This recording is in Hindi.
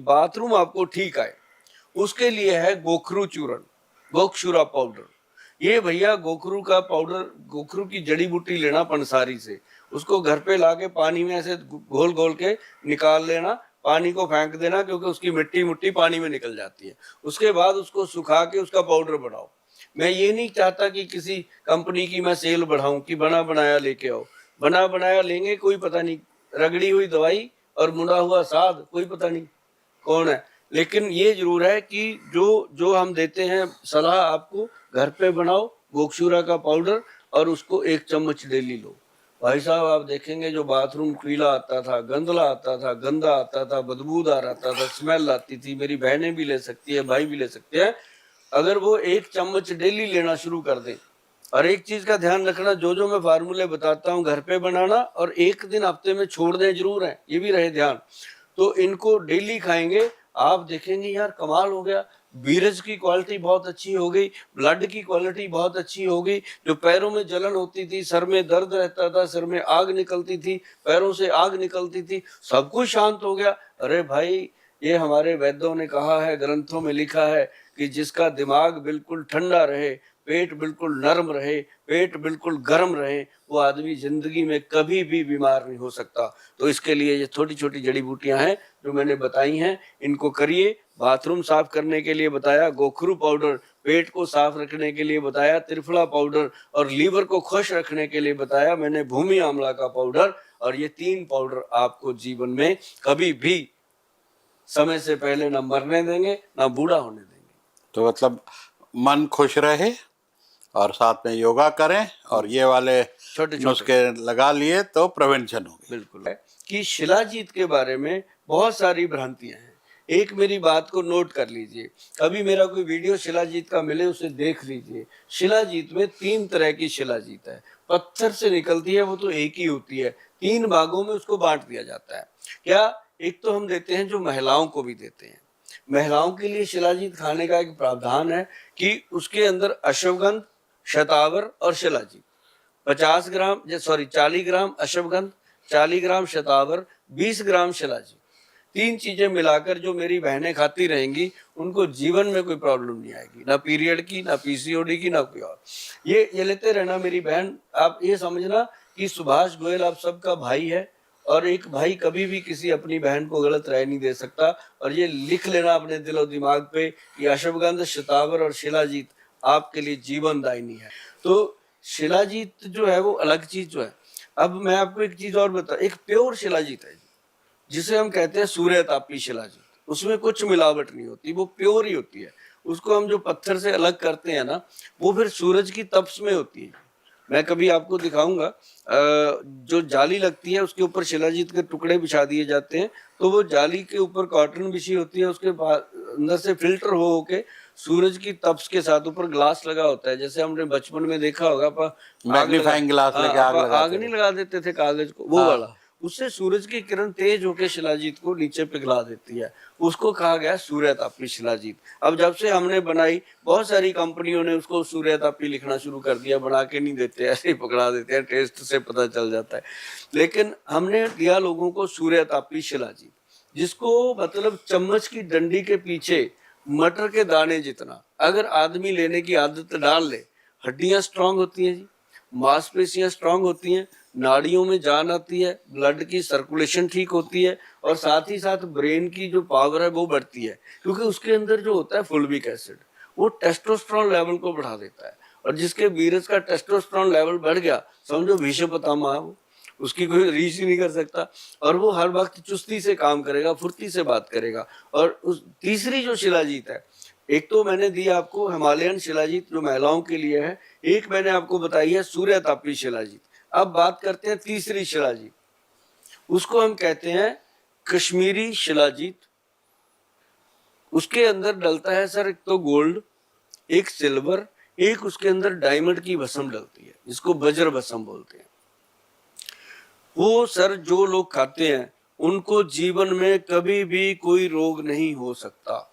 बाथरूम आपको ठीक आए उसके लिए है गोखरू चूर्ण, गोक्षुरा पाउडर। ये भैया गोखरू का पाउडर, गोखरू की जड़ी बूटी लेना पंसारी से, उसको घर पे लाके पानी में ऐसे घोल घोल के निकाल लेना, पानी को फेंक देना क्योंकि उसकी मिट्टी मुट्टी पानी में निकल जाती है। उसके बाद उसको सुखा के उसका पाउडर बनाओ। मैं ये नहीं चाहता कि किसी कंपनी की मैं सेल बढ़ाऊं कि बना बनाया लेके आओ। बना बनाया लेंगे कोई पता नहीं, रगड़ी हुई दवाई और मुड़ा हुआ साध कोई पता नहीं कौन है। लेकिन ये जरूर है कि जो जो हम देते हैं सलाह आपको, घर पे बनाओ गोक्षूरा का पाउडर और उसको 1 चम्मच डेली लो। भाई साहब आप देखेंगे जो बाथरूम पीला आता था, गंदला आता था, गंदा आता था, बदबूदार आता था, स्मेल आती थी, मेरी बहनें भी ले सकती है, भाई भी ले सकते हैं, अगर वो 1 चम्मच डेली लेना शुरू कर दे। और एक चीज का ध्यान रखना, जो मैं फार्मूले बताता हूँ घर पे बनाना और एक दिन हफ्ते में छोड़ दें जरूर है, ये भी रहे ध्यान। तो इनको डेली खाएंगे, आप देखेंगे यार कमाल हो गया, बीरज की क्वालिटी बहुत अच्छी हो गई, ब्लड की क्वालिटी बहुत अच्छी हो गई। जो पैरों में जलन होती थी, सर में दर्द रहता था, सर में आग निकलती थी, पैरों से आग निकलती थी, सब कुछ शांत हो गया। अरे भाई ये हमारे वैद्यों ने कहा है, ग्रंथों में लिखा है कि जिसका दिमाग बिल्कुल ठंडा रहे, पेट बिल्कुल नरम रहे, पेट बिल्कुल गर्म रहे, वो आदमी जिंदगी में कभी भी बीमार नहीं हो सकता। तो इसके लिए ये छोटी छोटी जड़ी बूटियां हैं जो मैंने बताई हैं, इनको करिए। बाथरूम साफ करने के लिए बताया गोखरू पाउडर, पेट को साफ रखने के लिए बताया त्रिफला पाउडर, और लीवर को खुश रखने के लिए बताया मैंने भूमि आंवला का पाउडर। और ये 3 पाउडर आपको जीवन में कभी भी समय से पहले ना मरने देंगे ना बूढ़ा होने देंगे। तो मतलब मन खुश रहे और साथ में योगा करें और ये वाले छोटे नुस्खे लगा लिए तो प्रिवेंशन होगी। बिल्कुल है कि शिलाजीत के बारे में बहुत सारी भ्रांतियां हैं। एक मेरी बात को नोट कर लीजिए, कभी मेरा कोई वीडियो शिलाजीत का मिले उसे देख लीजिए। शिलाजीत में 3 तरह की शिलाजीत है, पत्थर से निकलती है वो तो एक ही होती है, 3 भागों में उसको बांट दिया जाता है। क्या, एक तो हम देते हैं जो महिलाओं को भी देते हैं, महिलाओं के लिए शिलाजीत खाने का एक प्रावधान है कि उसके अंदर अश्वगंध, शतावर और शिलाजीत 40 ग्राम अश्वगंध, 40 ग्राम शतावर, 20 ग्राम शिलाजीत, 3 चीजें मिलाकर जो मेरी बहनें खाती रहेंगी उनको जीवन में कोई प्रॉब्लम नहीं आएगी, ना पीरियड की, ना पीसीओडी की, ना कोई और। ये लेते रहना मेरी बहन। आप ये समझना कि सुभाष गोयल आप सबका भाई है और एक भाई कभी भी किसी अपनी बहन को गलत राय नहीं दे सकता। और ये लिख लेना अपने दिलो दिमाग पे कि अश्वगंध, शतावर और शिलाजीत आपके लिए जीवनदायिनी है। तो शिलाजीत जो है वो अलग चीज जो है। अब मैं आपको एक चीज और बता, एक प्योर शिलाजीत है जिसे हम कहते हैं सूर्य तापी शिलाजीत, उसमें कुछ मिलावट नहीं होती, वो प्योर ही होती है। उसको हम जो पत्थर से अलग करते हैं ना, वो फिर सूरज की तपस में होती है। मैं कभी आपको दिखाऊंगा, जो जाली लगती है उसके ऊपर शिलाजीत के टुकड़े बिछा दिए जाते हैं, तो वो जाली के ऊपर कॉटन बिछी होती है, उसके अंदर से फिल्टर हो के सूरज की तपस के साथ ऊपर ग्लास लगा होता है, जैसे हमने बचपन में देखा होगा मैग्नीफाइंग ग्लास लेके आग नहीं लगा देते थे कागज को, वो वाला। उससे सूरज की किरण तेज होकर शिलाजीत को नीचे पिघला देती है, उसको कहा गया सूर्य तापी शिलाजीत। अब जब से हमने बनाई, बहुत सारी कंपनियों ने उसको सूर्य तापी लिखना शुरू कर दिया, बना के नहीं देते, ऐसे ही पकड़ा देते हैं, टेस्ट से पता चल जाता है। लेकिन हमने दिया लोगों को सूर्य तापी शिलाजीत, जिसको मतलब चम्मच की डंडी के पीछे मटर के दाने जितना अगर आदमी लेने की आदत डाल ले, हड्डियां स्ट्रांग होती हैं जी, मांसपेशियां स्ट्रांग होती हैं, नाड़ियों में जान आती है, ब्लड की सर्कुलेशन ठीक होती है, और साथ ही साथ ब्रेन की जो पावर है वो बढ़ती है, क्योंकि उसके अंदर जो होता है फुल्विक एसिड, वो टेस्टोस्टेरोन लेवल को बढ़ा देता है। और जिसके बीरज का टेस्टोस्टेरोन लेवल बढ़ गया, समझो भीष्म पितामह है वो, उसकी कोई रीच ही नहीं कर सकता, और वो हर वक्त चुस्ती से काम करेगा, फुर्ती से बात करेगा। और उस तीसरी जो शिलाजीत है, एक तो मैंने दी आपको हिमालयन शिलाजीत जो महिलाओं के लिए है, एक मैंने आपको बताई है सूर्य तापी शिलाजीत। अब बात करते हैं तीसरी शिलाजीत, उसको हम कहते हैं कश्मीरी शिलाजीत। उसके अंदर डलता है सर एक तो गोल्ड, एक सिल्वर, एक उसके अंदर डायमंड की भस्म डलती है, जिसको वज्र भस्म बोलते हैं। वो सर जो लोग खाते हैं उनको जीवन में कभी भी कोई रोग नहीं हो सकता।